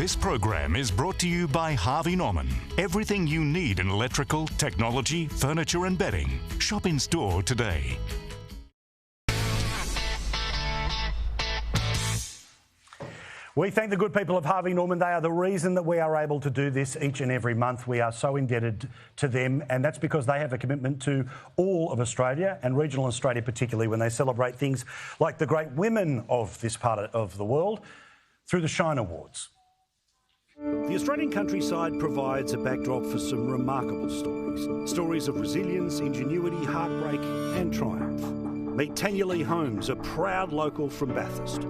This program is brought to you by Harvey Norman. Everything you need in electrical, technology, furniture and bedding. Shop in store today. We thank the good people of Harvey Norman. They are the reason that we are able to do this each and every month. We are so indebted to them, and that's because they have a commitment to all of Australia and regional Australia particularly when they celebrate things like the great women of this part of the world through the Shine Awards. The Australian countryside provides a backdrop for some remarkable stories. Stories of resilience, ingenuity, heartbreak and triumph. Meet Tanya Lee Holmes, a proud local from Bathurst.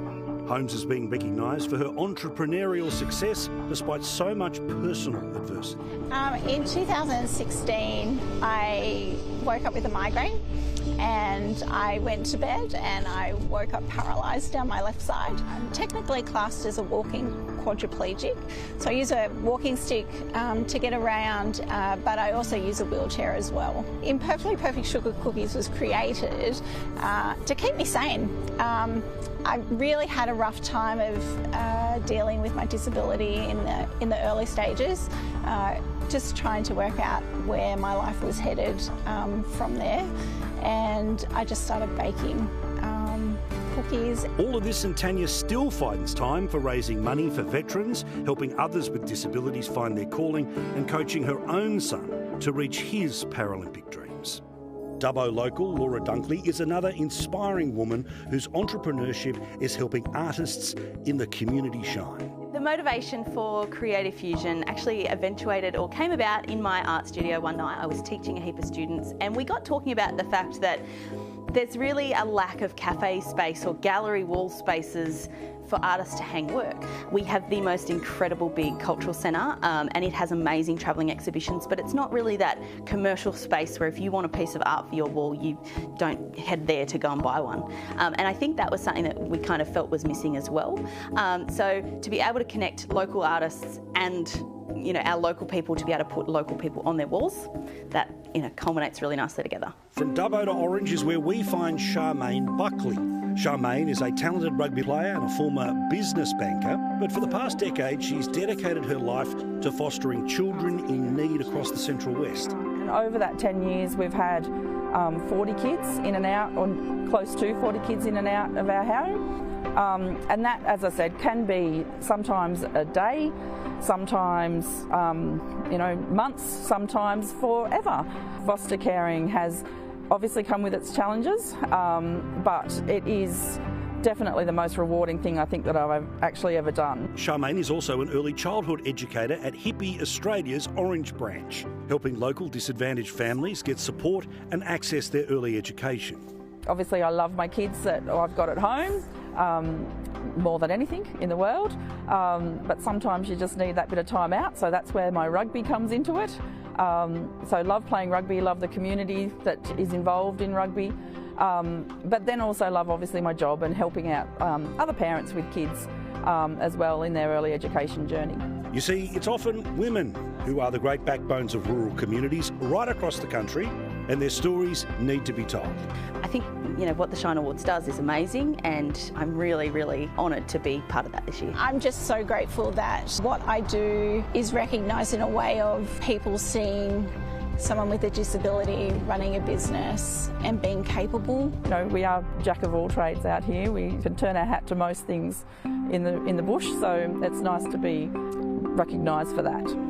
Holmes is being recognised for her entrepreneurial success despite so much personal adversity. In 2016, I woke up with a migraine and I went to bed and I woke up paralysed down my left side. I'm technically classed as a walking quadriplegic, so I use a walking stick to get around, but I also use a wheelchair as well. Imperfectly Perfect Sugar Cookies was created to keep me sane. I really had a rough time of dealing with my disability in the early stages, just trying to work out where my life was headed from there, and I just started baking cookies. All of this, and Tanya still finds time for raising money for veterans, helping others with disabilities find their calling, and coaching her own son to reach his Paralympic dreams. Dubbo local Laura Dunkley is another inspiring woman whose entrepreneurship is helping artists in the community shine. The motivation for Creative Fusion actually eventuated or came about in my art studio one night. I was teaching a heap of students and we got talking about the fact that there's really a lack of cafe space or gallery wall spaces for artists to hang work. We have the most incredible big cultural centre and it has amazing travelling exhibitions, but it's not really that commercial space where if you want a piece of art for your wall, you don't head there to go and buy one. And I think that was something that we kind of felt was missing as well. So to be able to connect local artists and our local people to be able to put local people on their walls, that culminates really nicely together. From Dubbo to Orange is where we find Charmaine Buckley. Charmaine is a talented rugby player and a former business banker, but for the past decade she's dedicated her life to fostering children in need across the Central West. And over that 10 years we've had 40 kids in and out, or close to 40 kids in and out of our home. And that, as I said, can be sometimes a day, sometimes months, sometimes forever. Foster caring has obviously come with its challenges, but it is definitely the most rewarding thing I think that I've actually ever done. Charmaine is also an early childhood educator at Hippie Australia's Orange branch, helping local disadvantaged families get support and access their early education. Obviously I love my kids that I've got at home more than anything in the world, but sometimes you just need that bit of time out, so that's where my rugby comes into it. So love playing rugby, love the community that is involved in rugby, but then also love obviously my job and helping out other parents with kids as well in their early education journey. You see, it's often women who are the great backbones of rural communities right across the country, and their stories need to be told. I think what the Shine Awards does is amazing, and I'm really, really honoured to be part of that this year. I'm just so grateful that what I do is recognised in a way of people seeing someone with a disability running a business and being capable. We are jack of all trades out here. We can turn our hat to most things in the bush, so it's nice to be recognised for that.